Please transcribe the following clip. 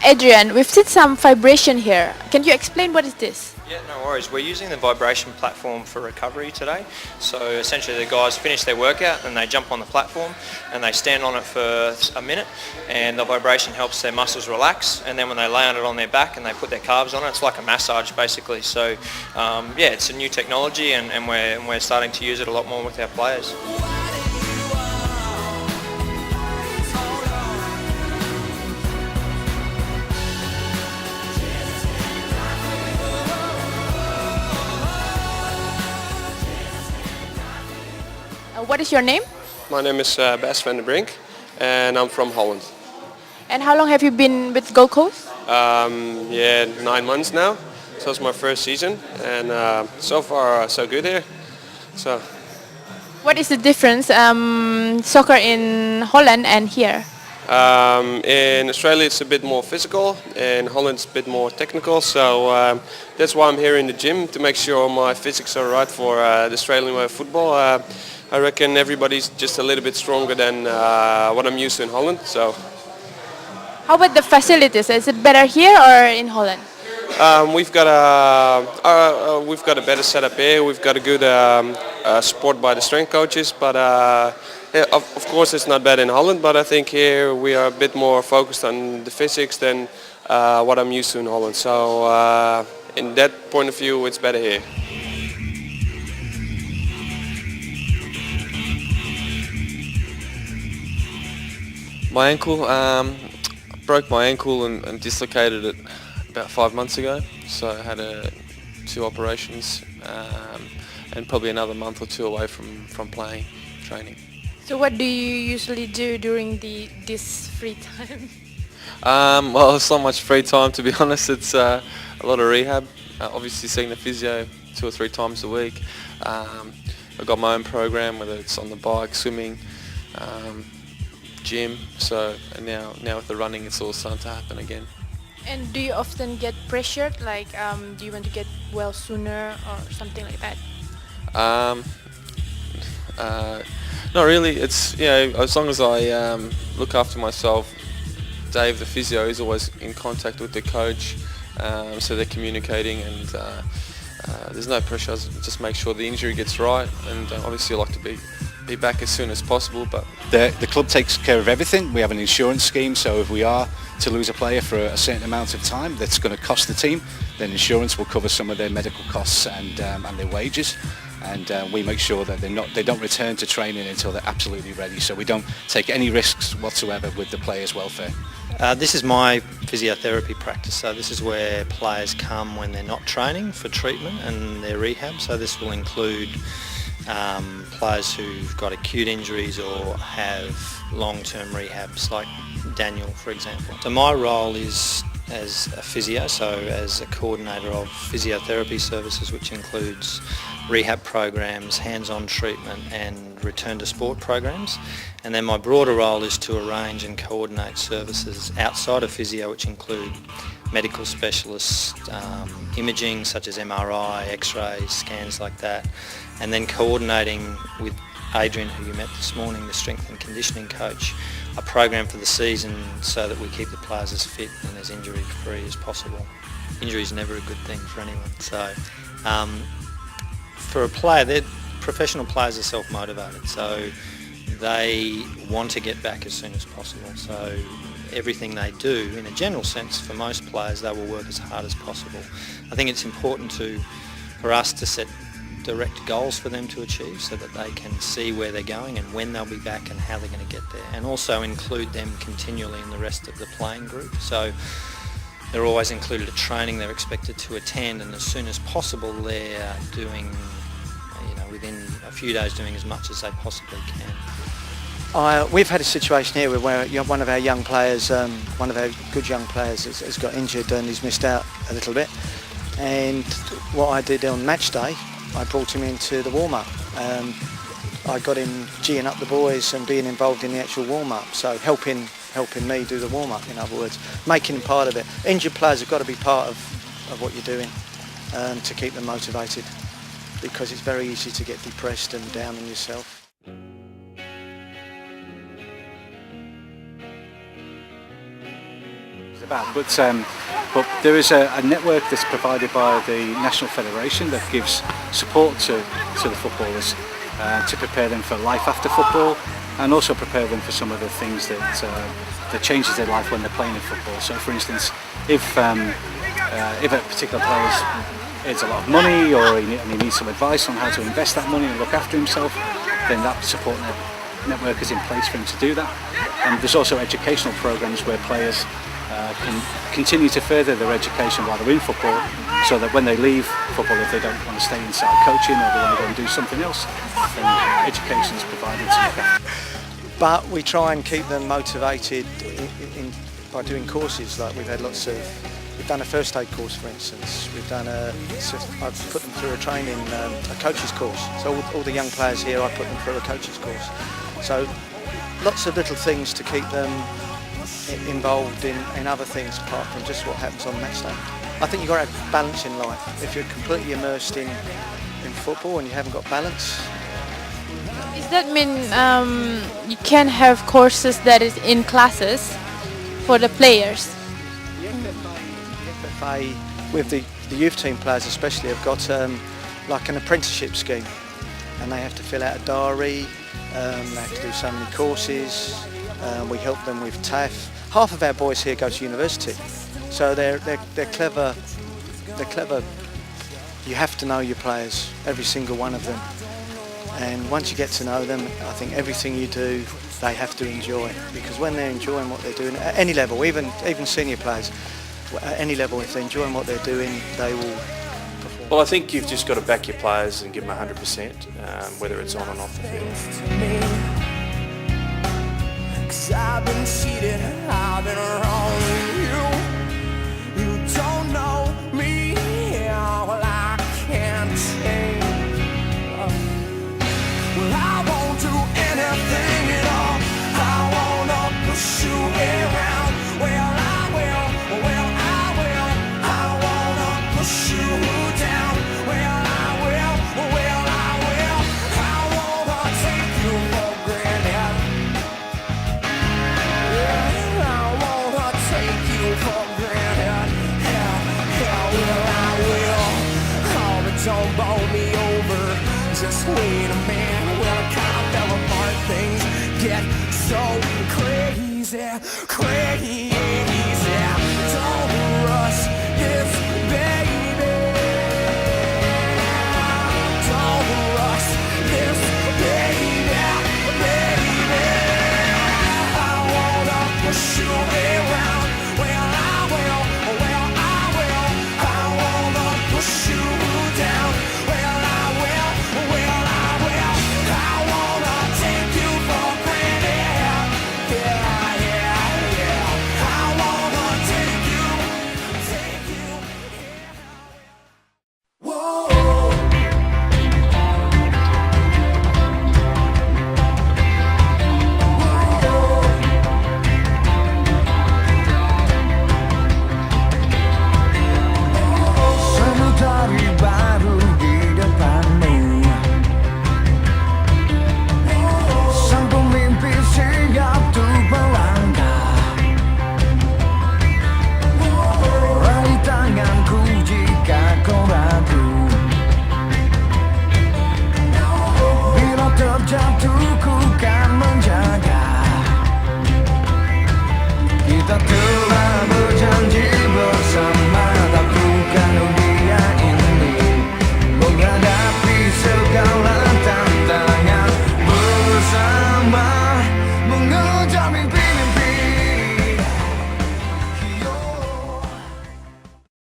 Adrian, we've seen some vibration here. Can you explain what is this? Yeah, no worries. We're using the vibration platform for recovery today. So essentially the guys finish their workout and they jump on the platform and they stand on it for a minute, and the vibration helps their muscles relax, and then when they lay on it on their back and they put their calves on it, it's like a massage basically. So yeah, it's a new technology, and we're starting to use it a lot more with our players. What is your name? My name is Bas van der Brink, and I'm from Holland. And how long have you been with Gold Coast? Yeah, 9 months now. So it's my first season, and so far so good here. So. What is the difference, soccer in Holland and here? In Australia it's a bit more physical, in Holland it's a bit more technical, so that's why I'm here in the gym, to make sure my physics are right for the Australian way of football. I reckon everybody's just a little bit stronger than what I'm used to in Holland. So. How about the facilities? Is it better here or in Holland? We've got a better setup here. We've got a good support by the strength coaches, but yeah, of course it's not bad in Holland. But I think here we are a bit more focused on the physics than what I'm used to in Holland. So in that point of view, it's better here. My ankle, broke my ankle and dislocated it about 5 months ago. So I had 2 operations and probably another month or 2 away from playing, training. So what do you usually do during this free time? Well, it's not much free time, to be honest. It's a lot of rehab. Obviously seeing the physio 2 or 3 times a week. I've got my own program, whether it's on the bike, swimming, gym. So and now with the running, it's all starting to happen again. And do you often get pressured, like do you want to get well sooner or something like that? Not really. It's, you know, as long as I look after myself. Dave, the physio, is always in contact with the coach, so they're communicating, and there's no pressure. I just make sure the injury gets right, and obviously I like to be back as soon as possible. But the club takes care of everything. We have an insurance scheme, so if we are to lose a player for a certain amount of time that's going to cost the team, then insurance will cover some of their medical costs and their wages. And we make sure that they don't return to training until they're absolutely ready. So we don't take any risks whatsoever with the players' welfare. This is my physiotherapy practice, so this is where players come when they're not training for treatment and their rehab. So this will include players who've got acute injuries or have long-term rehabs, like Daniel, for example. So my role is as a physio, so as a coordinator of physiotherapy services, which includes rehab programs, hands-on treatment and return to sport programs. And then my broader role is to arrange and coordinate services outside of physio, which include medical specialists, imaging such as MRI, X-rays, scans like that, and then coordinating with Adrian, who you met this morning, the strength and conditioning coach, a program for the season so that we keep the players as fit and as injury free as possible. Injury is never a good thing for anyone. So for a player, professional players are self-motivated, so they want to get back as soon as possible. So everything they do, in a general sense, for most players, they will work as hard as possible. I think it's important for us to set direct goals for them to achieve so that they can see where they're going and when they'll be back and how they're going to get there, and also include them continually in the rest of the playing group. So they're always included at training, they're expected to attend, and as soon as possible they're doing, within a few days, doing as much as they possibly can. We've had a situation here where one of our young players, one of our good young players has got injured and he's missed out a little bit. And what I did on match day, I brought him into the warm-up. I got him geeing up the boys and being involved in the actual warm-up, so helping me do the warm-up, in other words, making him part of it. Injured players have got to be part of what you're doing to keep them motivated, because it's very easy to get depressed and down on yourself. is about. But there is a network that's provided by the National Federation that gives support to the footballers to prepare them for life after football, and also prepare them for some of the things that changes their life when they're playing in football. So, for instance, if a particular player earns a lot of money, or he needs some advice on how to invest that money and look after himself, then that support network is in place for him to do that. And there's also educational programs where players can continue to further their education while they're in football, so that when they leave football, if they don't want to stay inside coaching or they want to go and do something else, then education is provided to look after. But we try and keep them motivated by doing courses. Like we've done a first aid course, for instance. I've put them through a coach's course. So all the young players here, I put them through a coach's course. So lots of little things to keep them involved in other things apart from just what happens on match day. I think you've got to have balance in life. If you're completely immersed in football and you haven't got balance. Does that mean you can have courses that is in classes for the players? The FFA, with the youth team players especially, have got like an apprenticeship scheme, and they have to fill out a diary, they have to do so many courses, we help them with TAF. Half of our boys here go to university, so they're clever. They're clever. You have to know your players, every single one of them. And once you get to know them, I think everything you do, they have to enjoy. Because when they're enjoying what they're doing, at any level, even senior players, at any level, if they're enjoying what they're doing, they will perform. Well, I think you've just got to back your players and give them 100%, whether it's on and off the field. 'Cause I've been cheated, I've been wrong with you. You don't know me, well I can't change. Well, I won't do anything at all. I wanna push you around. Well, I will. I wanna push you down. Well, I will. I wanna take you for granted. Yeah, I wanna take you for granted. Yeah, I will. Oh, but don't bowl me over. Just wait a minute. Well, I kind of fell apart. Things get so crazy.